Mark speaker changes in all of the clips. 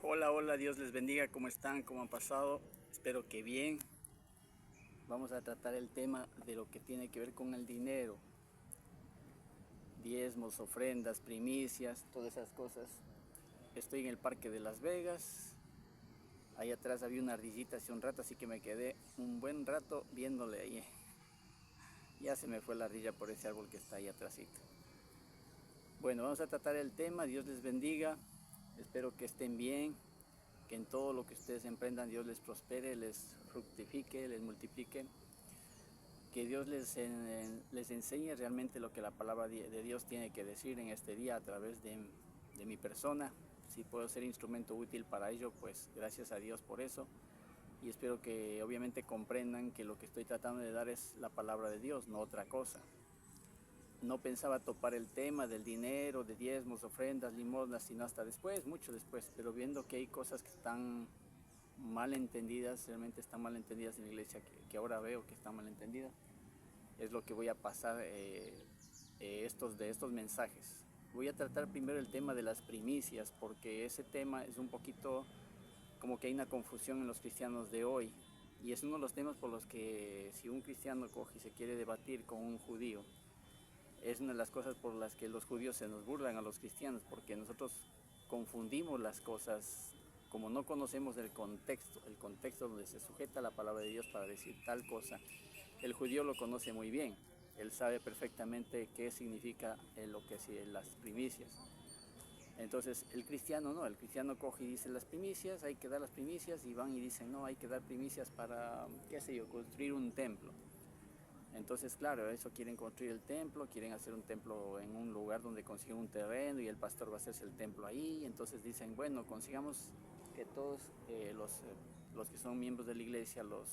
Speaker 1: Hola, hola, Dios les bendiga, ¿cómo están? ¿Cómo han pasado? Espero que bien. Vamos a tratar el tema de lo que tiene que ver con el dinero, diezmos, ofrendas, primicias, todas esas cosas. Estoy en el parque de Las Vegas. Ahí atrás había una ardillita hace un rato, así que me quedé un buen rato viéndole ahí. Ya se me fue la ardilla por ese árbol que está ahí atrásito. Bueno, vamos a tratar el tema, Dios les bendiga. Espero que estén bien, que en todo lo que ustedes emprendan Dios les prospere, les fructifique, les multiplique, que Dios les enseñe realmente lo que la palabra de Dios tiene que decir en este día a través de mi persona. Si puedo ser instrumento útil para ello, pues gracias a Dios por eso. Y espero que obviamente comprendan que lo que estoy tratando de dar es la palabra de Dios, no otra cosa. No pensaba topar el tema del dinero, de diezmos, ofrendas, limosnas, sino hasta después, mucho después, pero viendo que hay cosas que están mal entendidas, realmente están mal entendidas en la iglesia, que ahora veo que están mal entendidas, es lo que voy a pasar de estos mensajes. Voy a tratar primero el tema de las primicias, porque ese tema es un poquito como que hay una confusión en los cristianos de hoy, y es uno de los temas por los que si un cristiano coge y se quiere debatir con un judío, es una de las cosas por las que los judíos se nos burlan a los cristianos, porque nosotros confundimos las cosas como no conocemos el contexto donde se sujeta la palabra de Dios para decir tal cosa. El judío lo conoce muy bien, él sabe perfectamente qué significa lo que es las primicias. Entonces el cristiano no, el cristiano coge y dice las primicias, hay que dar las primicias, y van y dicen no, hay que dar primicias para, qué sé yo, construir un templo. Entonces, claro, eso quieren construir el templo, quieren hacer un templo en un lugar donde consiguen un terreno y el pastor va a hacerse el templo ahí. Entonces dicen, bueno, consigamos que todos los que son miembros de la iglesia, los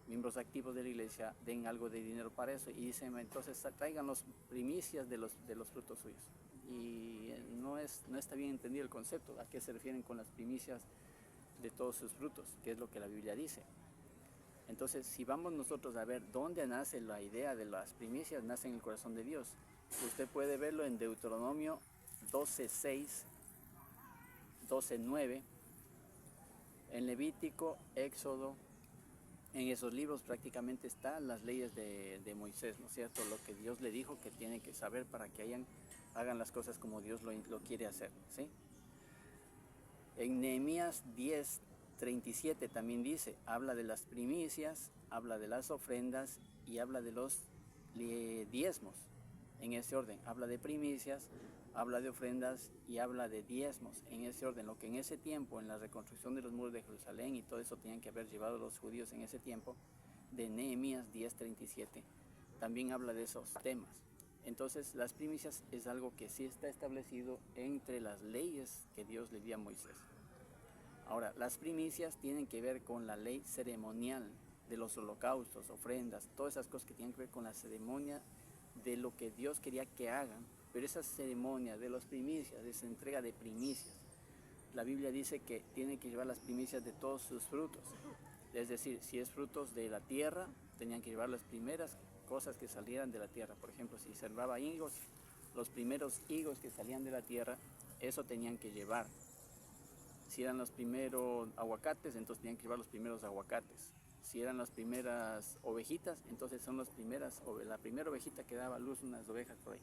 Speaker 1: miembros activos de la iglesia, den algo de dinero para eso. Y dicen, entonces traigan las primicias de los frutos suyos. Y no está bien entendido el concepto, a qué se refieren con las primicias de todos sus frutos, que es lo que la Biblia dice. Entonces, si vamos nosotros a ver dónde nace la idea de las primicias, nace en el corazón de Dios. Usted puede verlo en Deuteronomio 12:6, 12:9, en Levítico, Éxodo. En esos libros prácticamente están las leyes de Moisés, ¿no es cierto? Lo que Dios le dijo que tiene que saber para que hagan las cosas como Dios lo quiere hacer, ¿sí? En Nehemías 10:37 también dice, habla de las primicias, habla de las ofrendas y habla de los diezmos. En ese orden, habla de primicias, habla de ofrendas y habla de diezmos. En ese orden, lo que en ese tiempo, en la reconstrucción de los muros de Jerusalén y todo eso tenían que haber llevado los judíos en ese tiempo, de Nehemías 10:37, también habla de esos temas. Entonces las primicias es algo que sí está establecido entre las leyes que Dios le dio a Moisés. Ahora, las primicias tienen que ver con la ley ceremonial de los holocaustos, ofrendas, todas esas cosas que tienen que ver con la ceremonia de lo que Dios quería que hagan. Pero esa ceremonia de las primicias, de esa entrega de primicias, la Biblia dice que tienen que llevar las primicias de todos sus frutos. Es decir, si es frutos de la tierra, tenían que llevar las primeras cosas que salieran de la tierra. Por ejemplo, si sembraba higos, los primeros higos que salían de la tierra, eso tenían que llevar. Si eran los primeros aguacates, entonces tenían que llevar los primeros aguacates. Si eran las primeras ovejitas, entonces son la primera ovejita que daba luz, unas ovejas por ahí.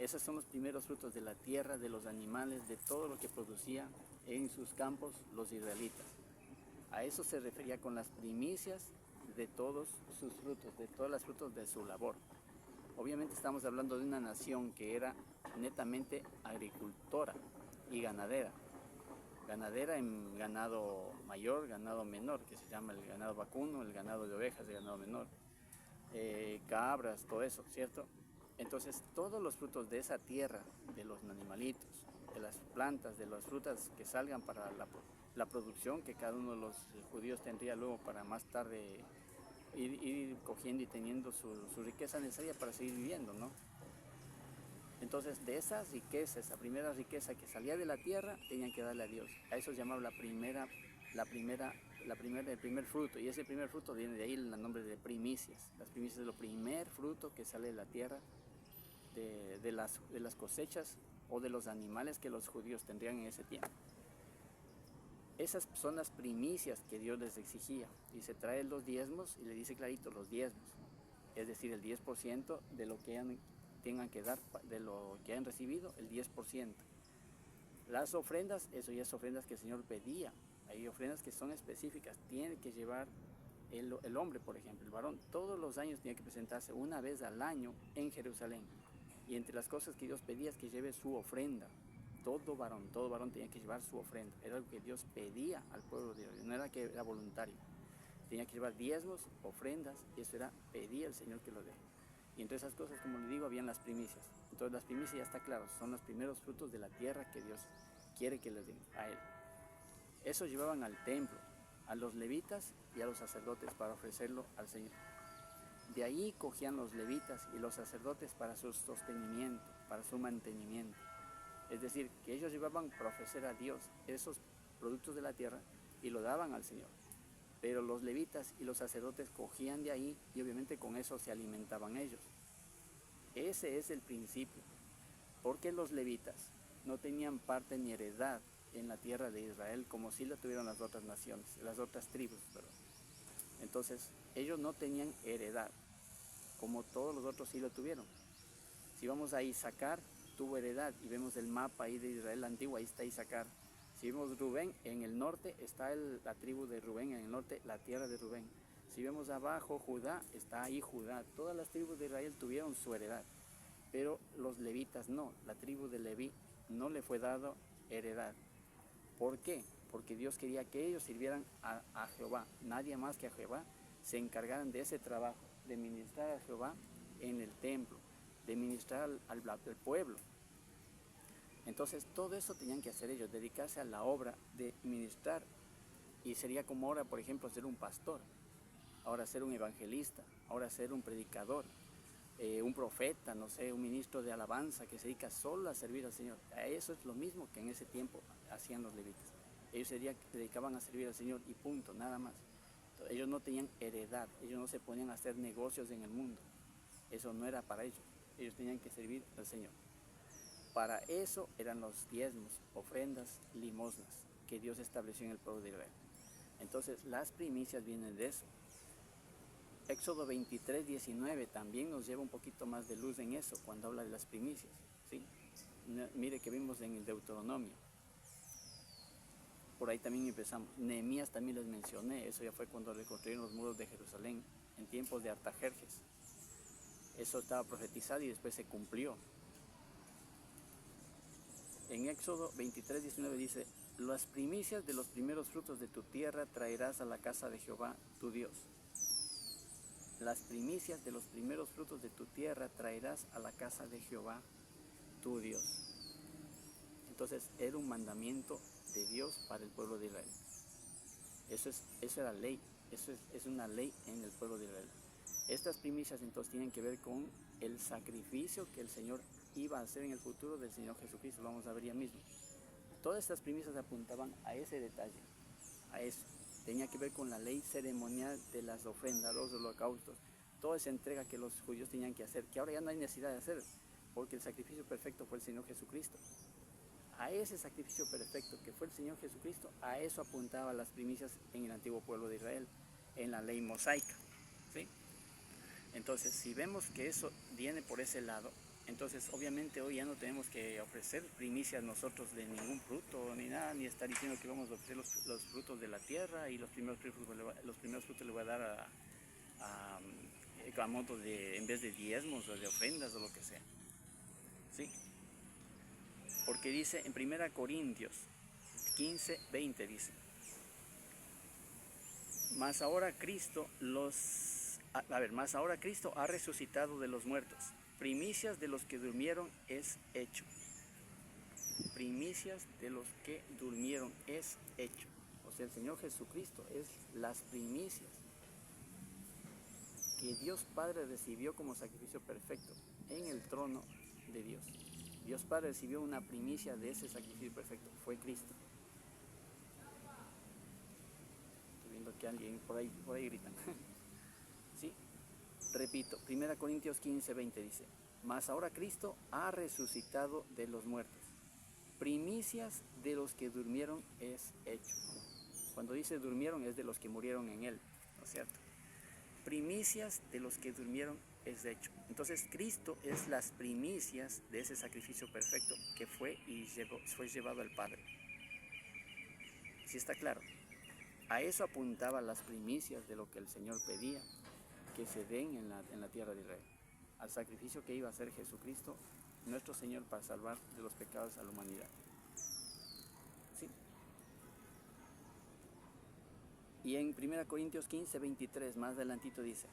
Speaker 1: Esos son los primeros frutos de la tierra, de los animales, de todo lo que producía en sus campos los israelitas. A eso se refería con las primicias de todos sus frutos, de todos los frutos de su labor. Obviamente estamos hablando de una nación que era netamente agricultora y ganadera. Ganadera en ganado mayor, ganado menor, que se llama el ganado vacuno, el ganado de ovejas, el ganado menor, cabras, todo eso, ¿cierto? Entonces todos los frutos de esa tierra, de los animalitos, de las plantas, de las frutas que salgan para la producción que cada uno de los judíos tendría luego para más tarde ir cogiendo y teniendo su riqueza necesaria para seguir viviendo, ¿no? Entonces de esas riquezas, esa primera riqueza que salía de la tierra, tenían que darle a Dios. A eso se llamaba el primer fruto. Y ese primer fruto viene de ahí el nombre de primicias. Las primicias es lo primer fruto que sale de la tierra, de las cosechas o de los animales que los judíos tendrían en ese tiempo. Esas son las primicias que Dios les exigía. Dice, trae los diezmos, y le dice clarito, los diezmos. Es decir, el 10% de lo que tengan que dar, de lo que han recibido, el 10%. Las ofrendas, eso ya es ofrendas que el Señor pedía. Hay ofrendas que son específicas. Tiene que llevar el hombre, por ejemplo, el varón, todos los años tiene que presentarse una vez al año en Jerusalén. Y entre las cosas que Dios pedía es que lleve su ofrenda. Todo varón tenía que llevar su ofrenda. Era algo que Dios pedía al pueblo de Dios, no era que era voluntario. Tenía que llevar diezmos, ofrendas, y eso era, pedía al Señor que lo dé. Y entre esas cosas, como le digo, habían las primicias. Entonces las primicias ya está claro, son los primeros frutos de la tierra que Dios quiere que les den a Él. Eso llevaban al templo, a los levitas y a los sacerdotes para ofrecerlo al Señor. De ahí cogían los levitas y los sacerdotes para su sostenimiento, para su mantenimiento. Es decir, que ellos llevaban para ofrecer a Dios esos productos de la tierra y lo daban al Señor. Pero los levitas y los sacerdotes cogían de ahí y obviamente con eso se alimentaban ellos. Ese es el principio. Porque los levitas no tenían parte ni heredad en la tierra de Israel como sí la tuvieron las otras naciones, las otras tribus, perdón. Entonces, ellos no tenían heredad, como todos los otros sí lo tuvieron. Si vamos a Isaacar, tuvo heredad, y vemos el mapa ahí de Israel antiguo, ahí está Isaacar. Si vemos Rubén, en el norte está la tribu de Rubén, en el norte la tierra de Rubén. Si vemos abajo Judá, está ahí Judá. Todas las tribus de Israel tuvieron su heredad, pero los levitas no. La tribu de Leví no le fue dado heredad. ¿Por qué? Porque Dios quería que ellos sirvieran a Jehová. Nadie más que a Jehová se encargaran de ese trabajo, de ministrar a Jehová en el templo, de ministrar al pueblo. Entonces todo eso tenían que hacer ellos, dedicarse a la obra de ministrar. Y sería como ahora, por ejemplo, ser un pastor, ahora ser un evangelista, ahora ser un predicador, un profeta, no sé, un ministro de alabanza que se dedica solo a servir al Señor. A eso es lo mismo que en ese tiempo hacían los levitas. Ellos se dedicaban a servir al Señor y punto, nada más. Entonces, ellos no tenían heredad, ellos no se ponían a hacer negocios en el mundo. Eso no era para ellos. Ellos tenían que servir al Señor. Para eso eran los diezmos, ofrendas, limosnas que Dios estableció en el pueblo de Israel. Entonces las primicias vienen de eso. Éxodo 23, 19 también nos lleva un poquito más de luz en eso cuando habla de las primicias, ¿sí? Mire que vimos en el Deuteronomio. Por ahí también empezamos. Nehemías también les mencioné, eso ya fue cuando reconstruyeron los muros de Jerusalén en tiempos de Artajerjes. Eso estaba profetizado y después se cumplió. En Éxodo 23, 19 dice, las primicias de los primeros frutos de tu tierra traerás a la casa de Jehová tu Dios. Las primicias de los primeros frutos de tu tierra traerás a la casa de Jehová tu Dios. Entonces era un mandamiento de Dios para el pueblo de Israel. Eso era ley, eso es una ley en el pueblo de Israel. Estas primicias entonces tienen que ver con el sacrificio que el Señor iba a hacer en el futuro del Señor Jesucristo, lo vamos a ver ya mismo. Todas estas primicias apuntaban a ese detalle, a eso. Tenía que ver con la ley ceremonial de las ofrendas, los holocaustos, toda esa entrega que los judíos tenían que hacer, que ahora ya no hay necesidad de hacer, porque el sacrificio perfecto fue el Señor Jesucristo. A ese sacrificio perfecto que fue el Señor Jesucristo, a eso apuntaban las primicias en el antiguo pueblo de Israel, en la ley mosaica, ¿sí? Entonces, si vemos que eso viene por ese lado, entonces obviamente hoy ya no tenemos que ofrecer primicias nosotros de ningún fruto ni nada, ni estar diciendo que vamos a ofrecer los frutos de la tierra y los primeros frutos le voy a dar a modo de, en vez de diezmos o de ofrendas o lo que sea, ¿sí? Porque dice en 1 Corintios 15, 20 dice, mas ahora Cristo ha resucitado de los muertos. Primicias de los que durmieron es hecho. Primicias de los que durmieron es hecho. O sea, el Señor Jesucristo es las primicias que Dios Padre recibió como sacrificio perfecto en el trono de Dios. Dios Padre recibió una primicia de ese sacrificio perfecto, fue Cristo. Estoy viendo que alguien por ahí gritan. ¿Sí? Repito, 1 Corintios 15, 20 dice, mas ahora Cristo ha resucitado de los muertos. Primicias de los que durmieron es hecho. Cuando dice durmieron es de los que murieron en él, ¿no es cierto? Primicias de los que durmieron es de hecho. Entonces Cristo es las primicias de ese sacrificio perfecto que fue llevado al Padre. ¿Sí está claro? A eso apuntaba las primicias de lo que el Señor pedía que se den en la tierra de Israel, al sacrificio que iba a hacer Jesucristo, nuestro Señor, para salvar de los pecados a la humanidad. ¿Sí? Y en 1 Corintios 15, 23, más adelantito dice,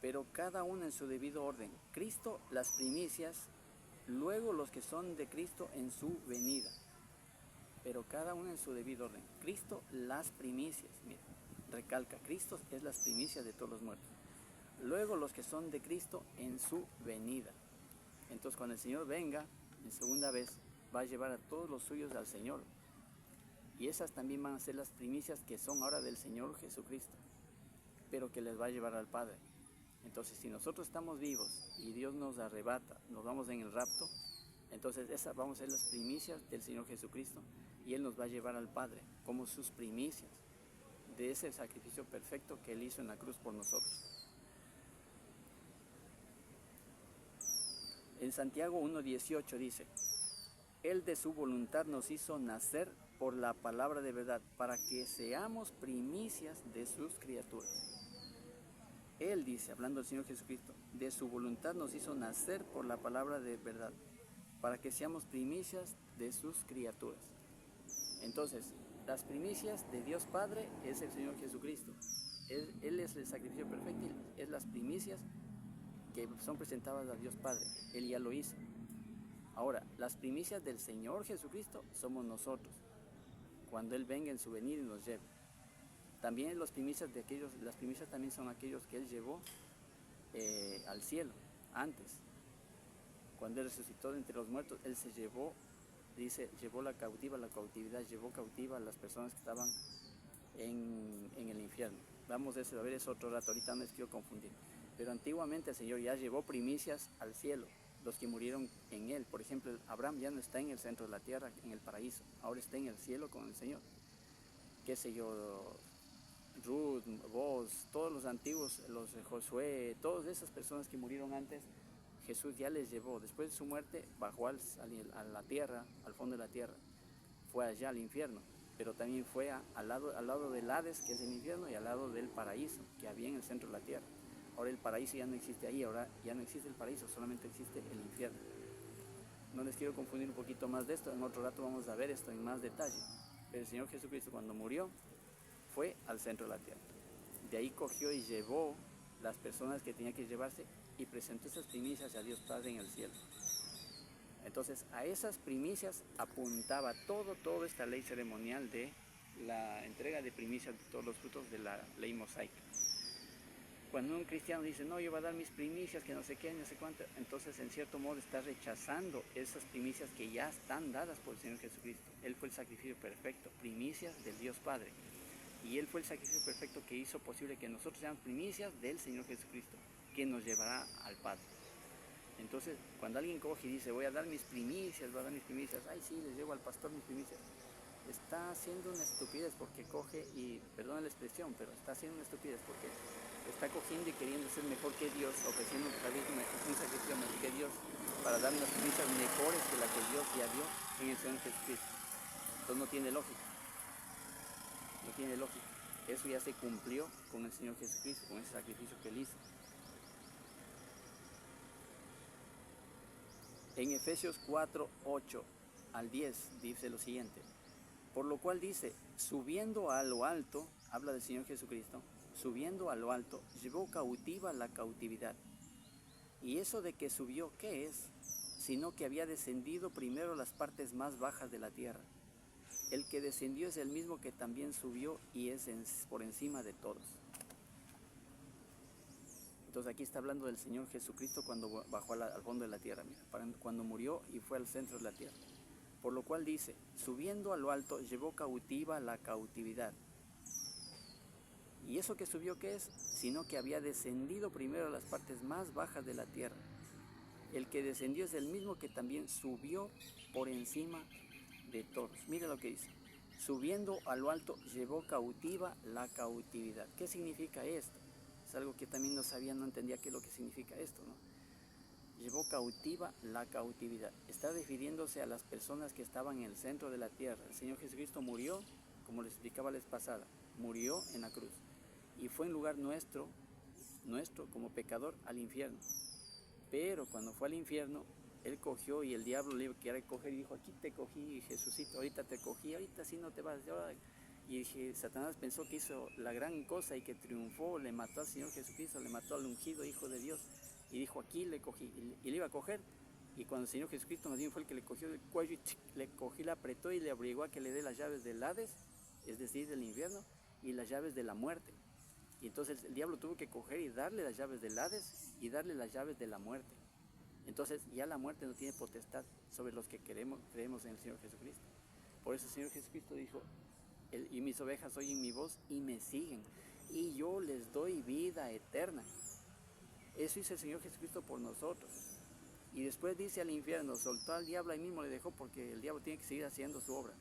Speaker 1: pero cada uno en su debido orden, Cristo las primicias, luego los que son de Cristo en su venida. Pero cada uno en su debido orden. Cristo las primicias, mira, recalca, Cristo es las primicias de todos los muertos. Luego los que son de Cristo en su venida. Entonces cuando el Señor venga, en segunda vez, va a llevar a todos los suyos al Señor. Y esas también van a ser las primicias que son ahora del Señor Jesucristo, pero que les va a llevar al Padre. Entonces si nosotros estamos vivos y Dios nos arrebata, nos vamos en el rapto, entonces esas vamos a ser las primicias del Señor Jesucristo y Él nos va a llevar al Padre como sus primicias de ese sacrificio perfecto que Él hizo en la cruz por nosotros. En Santiago 1:18 dice, Él de su voluntad nos hizo nacer por la palabra de verdad, para que seamos primicias de sus criaturas. Él dice, hablando del Señor Jesucristo, de su voluntad nos hizo nacer por la palabra de verdad, para que seamos primicias de sus criaturas. Entonces, las primicias de Dios Padre es el Señor Jesucristo. Él es el sacrificio perfecto y es las primicias que son presentadas a Dios Padre. Él ya lo hizo. Ahora, las primicias del Señor Jesucristo somos nosotros, cuando Él venga en su venida y nos lleve. También las primicias también son aquellos que Él llevó al cielo antes. Cuando Él resucitó de entre los muertos, Él se llevó, dice, llevó la cautividad, llevó cautiva a las personas que estaban en el infierno. Vamos a ver eso otro rato, ahorita no les quiero confundir. Pero antiguamente el Señor ya llevó primicias al cielo, los que murieron en Él. Por ejemplo, Abraham ya no está en el centro de la tierra, en el paraíso, ahora está en el cielo con el Señor. Qué sé yo, Ruth, vos, todos los antiguos, los de Josué, todas esas personas que murieron antes, Jesús ya les llevó. Después de su muerte bajó a la tierra, al fondo de la tierra, fue allá al infierno, pero también fue al lado del Hades, que es el infierno, y al lado del paraíso, que había en el centro de la tierra. Ahora el paraíso ya no existe ahí, ahora ya no existe el paraíso, solamente existe el infierno. No les quiero confundir un poquito más de esto, en otro rato vamos a ver esto en más detalle. Pero el Señor Jesucristo, cuando murió, fue al centro de la tierra. De ahí cogió y llevó las personas que tenía que llevarse y presentó esas primicias a Dios Padre en el cielo. Entonces a esas primicias apuntaba toda esta ley ceremonial de la entrega de primicias de todos los frutos de la ley mosaica. Cuando un cristiano dice, no, yo voy a dar mis primicias, que no sé qué, no sé cuánto, entonces en cierto modo está rechazando esas primicias que ya están dadas por el Señor Jesucristo. Él fue el sacrificio perfecto, primicias del Dios Padre. Y Él fue el sacrificio perfecto que hizo posible que nosotros seamos primicias del Señor Jesucristo, que nos llevará al Padre. Entonces, cuando alguien coge y dice, voy a dar mis primicias, ay sí, les llevo al pastor mis primicias, está haciendo una estupidez porque coge y, perdona la expresión, pero está haciendo una estupidez porque está cogiendo y queriendo ser mejor que Dios, ofreciendo un sacrificio mejor que Dios, para dar unas primicias mejores que la que Dios ya dio en el Señor Jesucristo. Entonces no tiene lógica. No tiene lógica. Eso ya se cumplió con el Señor Jesucristo, con ese sacrificio que Él hizo. En Efesios 4, 8 al 10 dice lo siguiente. Por lo cual dice, subiendo a lo alto, habla del Señor Jesucristo, subiendo a lo alto, llevó cautiva la cautividad. Y eso de que subió, ¿qué es? Sino que había descendido primero las partes más bajas de la tierra. El que descendió es el mismo que también subió y es por encima de todos. Entonces aquí está hablando del Señor Jesucristo cuando bajó al fondo de la tierra, mira, cuando murió y fue al centro de la tierra. Por lo cual dice, subiendo a lo alto, llevó cautiva la cautividad. ¿Y eso que subió qué es? Sino que había descendido primero a las partes más bajas de la tierra. El que descendió es el mismo que también subió por encima de todos. Mira lo que dice. Subiendo a lo alto, llevó cautiva la cautividad. ¿Qué significa esto? Es algo que también no sabía, no entendía qué es lo que significa esto, ¿no? Llevó cautiva la cautividad. Está refiriéndose a las personas que estaban en el centro de la tierra. El Señor Jesucristo murió, como les explicaba la vez pasada, murió en la cruz. Y fue en lugar nuestro como pecador al infierno. Pero cuando fue al infierno, Él cogió y el diablo le quería coger y dijo, aquí te cogí, Jesucito, ahorita te cogí, ahorita sí no te vas. Y dije, Satanás pensó que hizo la gran cosa y que triunfó, le mató al Señor Jesucristo, le mató al ungido Hijo de Dios. Y dijo, aquí le cogí, y le iba a coger. Y cuando el Señor Jesucristo más bien fue el que le cogió del cuello y le cogió, le apretó y le obligó a que le dé las llaves del Hades, es decir, del infierno, y las llaves de la muerte. Y entonces el diablo tuvo que coger y darle las llaves del Hades y darle las llaves de la muerte. Entonces ya la muerte no tiene potestad sobre los que creemos en el Señor Jesucristo. Por eso el Señor Jesucristo dijo, y mis ovejas oyen mi voz y me siguen, y yo les doy vida eterna. Eso hizo el Señor Jesucristo por nosotros. Y después dice al infierno, soltó al diablo, ahí mismo le dejó, porque el diablo tiene que seguir haciendo su obra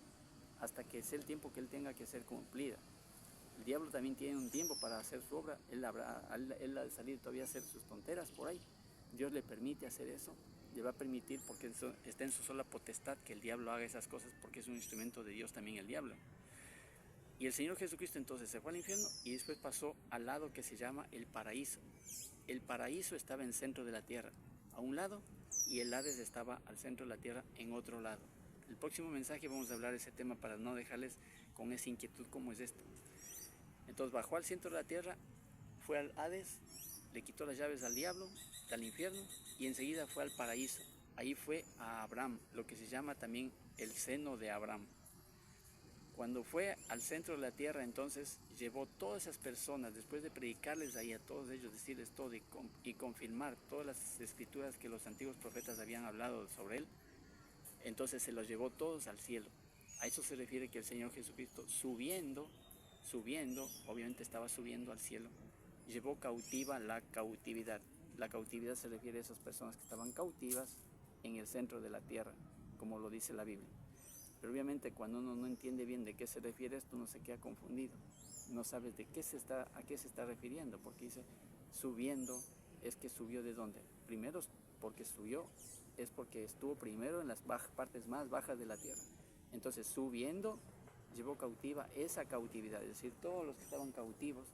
Speaker 1: hasta que sea el tiempo que él tenga que ser cumplida. El diablo también tiene un tiempo para hacer su obra. Él ha de salir todavía a hacer sus tonteras por ahí. Dios le permite hacer eso, le va a permitir, porque eso está en su sola potestad que el diablo haga esas cosas, porque es un instrumento de Dios también el diablo. Y el Señor Jesucristo entonces se fue al infierno y después pasó al lado que se llama el paraíso. El paraíso estaba en el centro de la tierra, a un lado, y el Hades estaba al centro de la tierra, en otro lado. El próximo mensaje vamos a hablar de ese tema para no dejarles con esa inquietud como es esto. Entonces bajó al centro de la tierra, fue al Hades, le quitó las llaves al diablo, al infierno, y enseguida fue al paraíso. Ahí fue a Abraham, lo que se llama también el seno de Abraham. Cuando fue al centro de la tierra, entonces llevó todas esas personas, después de predicarles ahí a todos ellos, decirles todo y confirmar todas las escrituras que los antiguos profetas habían hablado sobre él, entonces se los llevó todos al cielo. A eso se refiere que el Señor Jesucristo subiendo, obviamente estaba subiendo al cielo, llevó cautiva la cautividad. La cautividad se refiere a esas personas que estaban cautivas en el centro de la tierra, como lo dice la Biblia. Pero obviamente cuando uno no entiende bien de qué se refiere esto, uno se queda confundido. No sabes a qué se está refiriendo, porque dice subiendo, es que subió de dónde. Primero, porque subió, es porque estuvo primero en las partes más bajas de la tierra. Entonces subiendo, llevó cautiva esa cautividad, es decir, todos los que estaban cautivos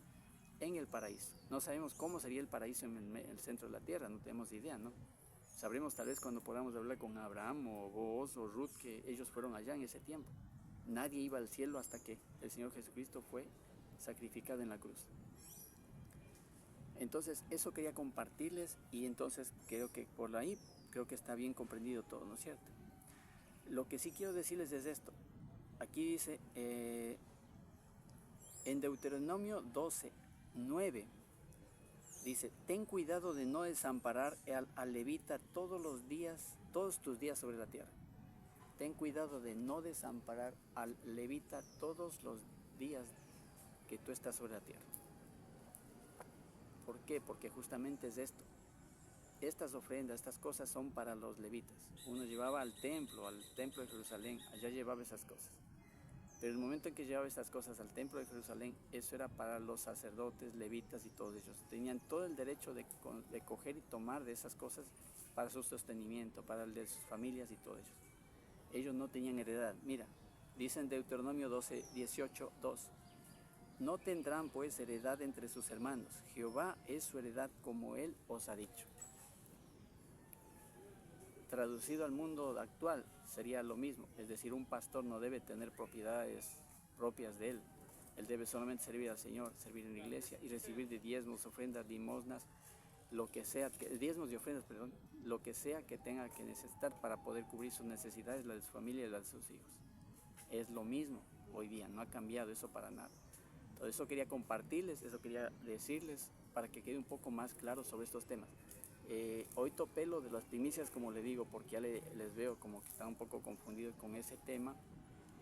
Speaker 1: en el paraíso. No sabemos cómo sería el paraíso en el centro de la tierra, no tenemos idea, ¿no? Sabremos tal vez cuando podamos hablar con Abraham o Boaz o Ruth, que ellos fueron allá en ese tiempo. Nadie iba al cielo hasta que el Señor Jesucristo fue sacrificado en la cruz. Entonces eso quería compartirles, y entonces creo que por ahí está bien comprendido todo, ¿no es cierto? Lo que sí quiero decirles es esto. Aquí dice en Deuteronomio 12:9, dice, ten cuidado de no desamparar al levita todos tus días sobre la tierra. Ten cuidado de no desamparar al levita todos los días que tú estás sobre la tierra. ¿Por qué? Porque justamente es esto. Estas ofrendas, estas cosas son para los levitas. Uno llevaba al templo de Jerusalén, allá llevaba esas cosas. Pero el momento en que llevaba estas cosas al templo de Jerusalén, eso era para los sacerdotes, levitas y todos ellos. Tenían todo el derecho de coger y tomar de esas cosas para su sostenimiento, para el de sus familias y todos ellos. Ellos no tenían heredad. Mira, dice en Deuteronomio 12:18:2, no tendrán pues heredad entre sus hermanos. Jehová es su heredad como él os ha dicho. Traducido al mundo actual sería lo mismo, es decir, un pastor no debe tener propiedades propias de él. Él debe solamente servir al Señor, servir en la iglesia y recibir de diezmos, ofrendas, limosnas, diezmos y ofrendas, lo que sea que tenga que necesitar para poder cubrir sus necesidades, las de su familia y las de sus hijos. Es lo mismo hoy día, no ha cambiado eso para nada. Todo eso quería compartirles, eso quería decirles para que quede un poco más claro sobre estos temas. Hoy topé lo de las primicias, como le digo, porque ya les veo como que están un poco confundidos con ese tema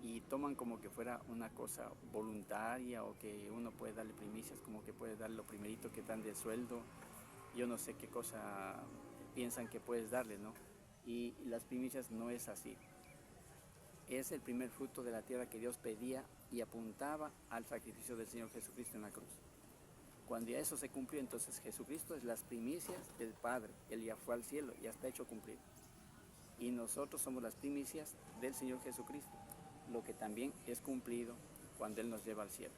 Speaker 1: y toman como que fuera una cosa voluntaria, o que uno puede darle primicias, como que puede darle lo primerito que dan de sueldo. Yo no sé qué cosa piensan que puedes darle, ¿no? Y las primicias no es así. es el primer fruto de la tierra que Dios pedía y apuntaba al sacrificio del Señor Jesucristo en la cruz. Cuando ya eso se cumplió, entonces Jesucristo es las primicias del Padre. Él ya fue al cielo, ya está hecho cumplir. Y nosotros somos las primicias del Señor Jesucristo, lo que también es cumplido cuando Él nos lleva al cielo.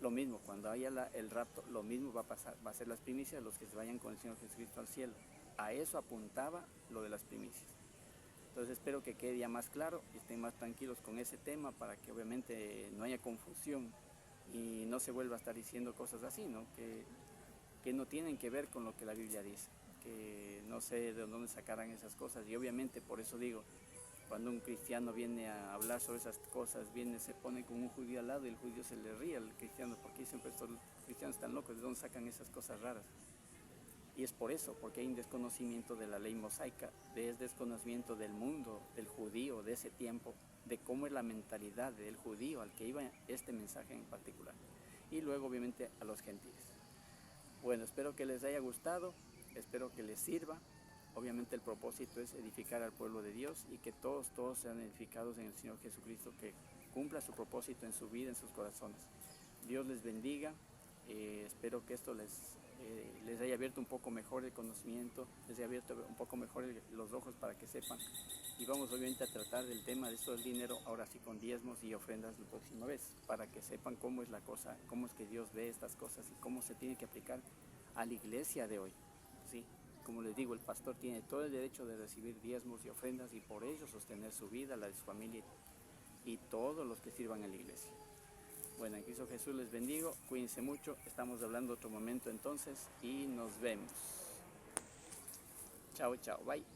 Speaker 1: Lo mismo, cuando haya el rapto, lo mismo va a pasar, va a ser las primicias los que se vayan con el Señor Jesucristo al cielo. A eso apuntaba lo de las primicias. Entonces espero que quede ya más claro y estén más tranquilos con ese tema para que obviamente no haya confusión y no se vuelva a estar diciendo cosas así, ¿no? Que no tienen que ver con lo que la Biblia dice, que no sé de dónde sacarán esas cosas. Y obviamente por eso digo, cuando un cristiano viene a hablar sobre esas cosas, se pone con un judío al lado y el judío se le ríe al cristiano, porque siempre estos cristianos están locos, ¿de dónde sacan esas cosas raras? Y es por eso, porque hay un desconocimiento de la ley mosaica, es desconocimiento del mundo, del judío, de ese tiempo, de cómo es la mentalidad del judío al que iba este mensaje en particular. Y luego obviamente a los gentiles. Bueno, espero que les haya gustado, espero que les sirva. Obviamente el propósito es edificar al pueblo de Dios y que todos sean edificados en el Señor Jesucristo, que cumpla su propósito en su vida, en sus corazones. Dios les bendiga, espero que esto les haya abierto un poco mejor el conocimiento, les haya abierto un poco mejor los ojos para que sepan. Y vamos obviamente a tratar del tema de esto del dinero, ahora sí con diezmos y ofrendas la próxima vez, para que sepan cómo es la cosa, cómo es que Dios ve estas cosas y cómo se tiene que aplicar a la iglesia de hoy. ¿Sí? Como les digo, el pastor tiene todo el derecho de recibir diezmos y ofrendas y por ello sostener su vida, la de su familia y todos los que sirvan en la iglesia. Bueno, en Cristo Jesús les bendigo, cuídense mucho, estamos hablando otro momento entonces y nos vemos. Chao, chao, bye.